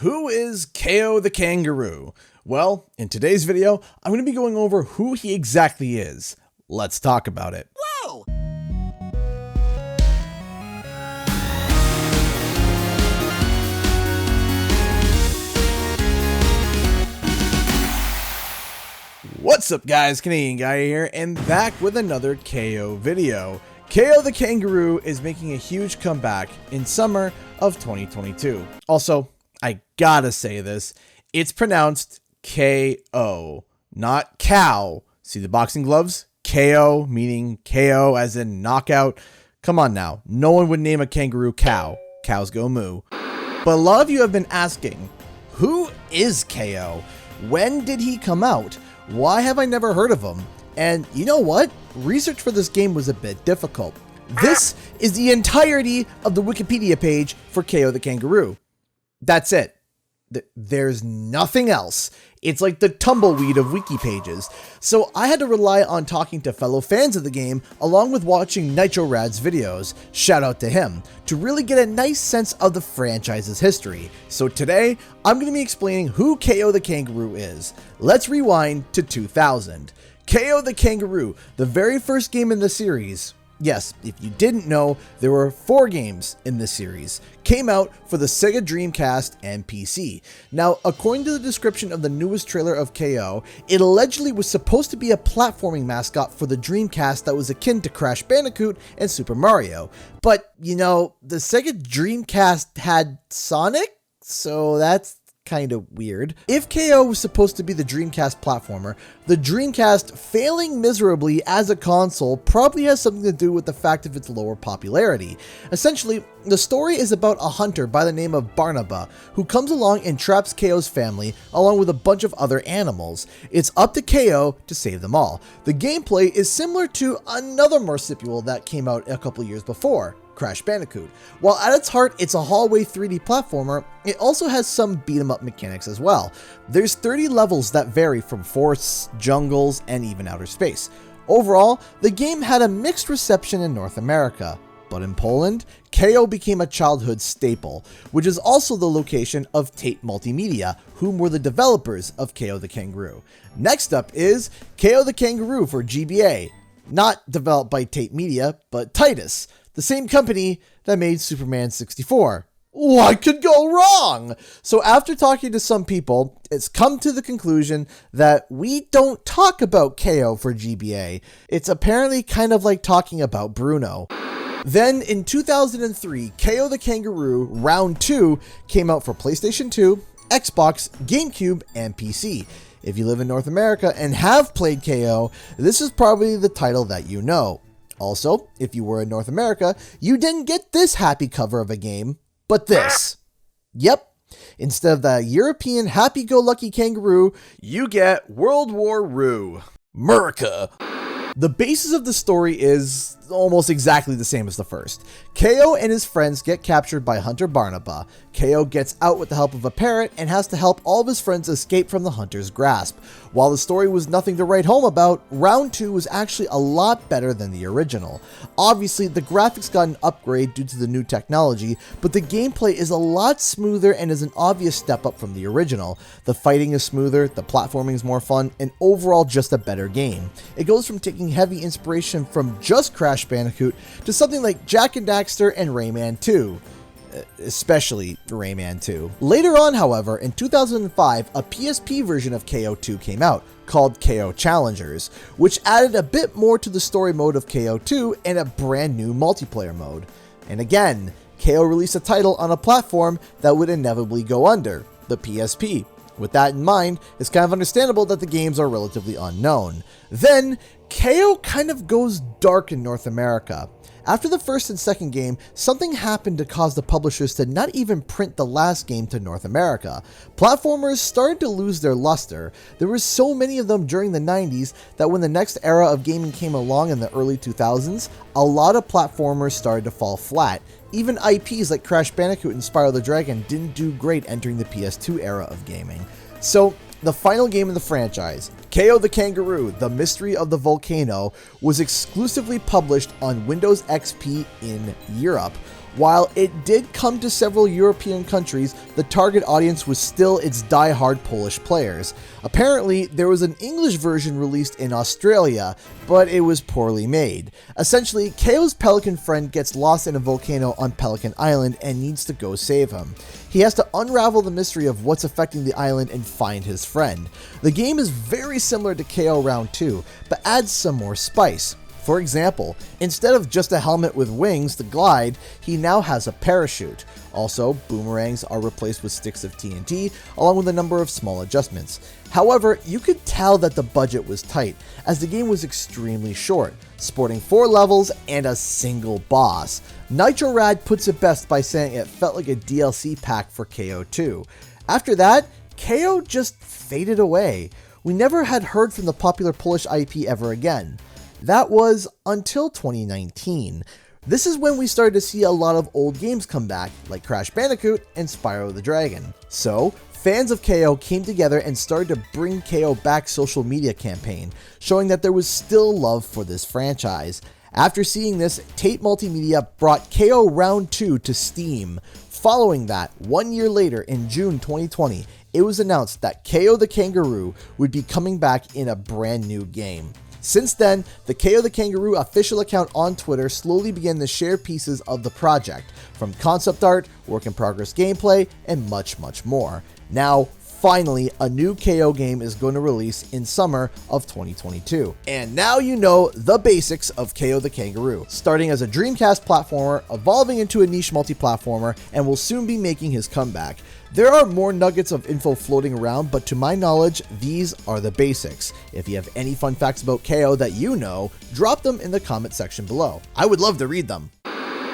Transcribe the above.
Who is Kao the Kangaroo? Well, in today's video, I'm going to be going over who he exactly is. Let's talk about it. Whoa! What's up guys, Canadian Guy here, and back with another Kao video. Kao the Kangaroo is making a huge comeback in summer of 2022. Also, I gotta say this, it's pronounced K-O, not cow. See the boxing gloves? KO, meaning KO as in knockout. Come on now, no one would name a kangaroo cow. Cows go moo. But a lot of you have been asking, who is KO? When did he come out? Why have I never heard of him? And you know what? Research for this game was a bit difficult. This is the entirety of the Wikipedia page for Kao the Kangaroo. That's it. There's nothing else. It's like the tumbleweed of wiki pages. So I had to rely on talking to fellow fans of the game along with watching Nitro Rad's videos, shout out to him, to really get a nice sense of the franchise's history. So today, I'm going to be explaining who Kao the Kangaroo is. Let's rewind to 2000. Kao the Kangaroo, the very first game in the series. Yes, if you didn't know, there were 4 games in this series. Came out for the Sega Dreamcast and PC. Now, according to the description of the newest trailer of Kao, it allegedly was supposed to be a platforming mascot for the Dreamcast that was akin to Crash Bandicoot and Super Mario. But, you know, the Sega Dreamcast had Sonic, so that's kind of weird. If Kao was supposed to be the Dreamcast platformer, the Dreamcast failing miserably as a console probably has something to do with the fact of its lower popularity. Essentially, the story is about a hunter by the name of Barnaba, who comes along and traps Kao's family along with a bunch of other animals. It's up to Kao to save them all. The gameplay is similar to another marsupial that came out a couple years before, Crash Bandicoot. While at its heart it's a hallway 3D platformer, it also has some beat-em-up mechanics as well. There's 30 levels that vary from forests, jungles, and even outer space. Overall, the game had a mixed reception in North America, but in Poland, Kao became a childhood staple, which is also the location of Tate Multimedia, whom were the developers of Kao the Kangaroo. Next up is Kao the Kangaroo for GBA, not developed by Tate Media, but Titus, the same company that made Superman 64. What could go wrong? So after talking to some people, it's come to the conclusion that we don't talk about Kao for GBA. It's apparently kind of like talking about Bruno. Then in 2003, Kao the Kangaroo Round 2 came out for PlayStation 2, Xbox, GameCube, and PC. If you live in North America and have played Kao, this is probably the title that you know. Also, if you were in North America, you didn't get this happy cover of a game, but this. Yep, instead of the European happy-go-lucky kangaroo, you get World War Roo. America. The basis of the story is almost exactly the same as the first. Kao and his friends get captured by Hunter Barnaba. Kao gets out with the help of a parrot and has to help all of his friends escape from the hunter's grasp. While the story was nothing to write home about, Round 2 was actually a lot better than the original. Obviously, the graphics got an upgrade due to the new technology, but the gameplay is a lot smoother and is an obvious step up from the original. The fighting is smoother, the platforming is more fun, and overall just a better game. It goes from taking heavy inspiration from just Crash Bandicoot to something like Jak and Daxter and Rayman 2. Especially Rayman 2. Later on, however, in 2005, a PSP version of Kao 2 came out, called Kao Challengers, which added a bit more to the story mode of Kao 2 and a brand new multiplayer mode. And again, Kao released a title on a platform that would inevitably go under, the PSP. With that in mind, it's kind of understandable that the games are relatively unknown. Then, Kao kind of goes dark in North America. After the first and second game, something happened to cause the publishers to not even print the last game to North America. Platformers started to lose their luster. There were so many of them during the 90s that when the next era of gaming came along in the early 2000s, a lot of platformers started to fall flat. Even IPs like Crash Bandicoot and Spyro the Dragon didn't do great entering the PS2 era of gaming. So, the final game in the franchise, Kao the Kangaroo, The Mystery of the Volcano, was exclusively published on Windows XP in Europe. While it did come to several European countries, the target audience was still its die-hard Polish players. Apparently, there was an English version released in Australia, but it was poorly made. Essentially, Kao's pelican friend gets lost in a volcano on Pelican Island and needs to go save him. He has to unravel the mystery of what's affecting the island and find his friend. The game is very similar to KO Round 2, but adds some more spice. For example, instead of just a helmet with wings to glide, he now has a parachute. Also, boomerangs are replaced with sticks of TNT, along with a number of small adjustments. However, you could tell that the budget was tight, as the game was extremely short, sporting 4 levels and a single boss. NitroRad puts it best by saying it felt like a DLC pack for KO 2. After that, KO just faded away. We never had heard from the popular Polish IP ever again. That was until 2019. This is when we started to see a lot of old games come back, like Crash Bandicoot and Spyro the Dragon. So, fans of KO came together and started to bring KO back social media campaign, showing that there was still love for this franchise. After seeing this, Tate Multimedia brought KO Round 2 to Steam. Following that, 1 year later in June 2020, it was announced that Kao the Kangaroo would be coming back in a brand new game. Since then, the Kao the Kangaroo official account on Twitter slowly began to share pieces of the project, from concept art, work in progress gameplay, and much more. Now, finally, a new KO game is going to release in summer of 2022. And now you know the basics of Kao the Kangaroo, starting as a Dreamcast platformer, evolving into a niche multi-platformer, and will soon be making his comeback. There are more nuggets of info floating around, but to my knowledge, these are the basics. If you have any fun facts about KO that you know, drop them in the comment section below. I would love to read them.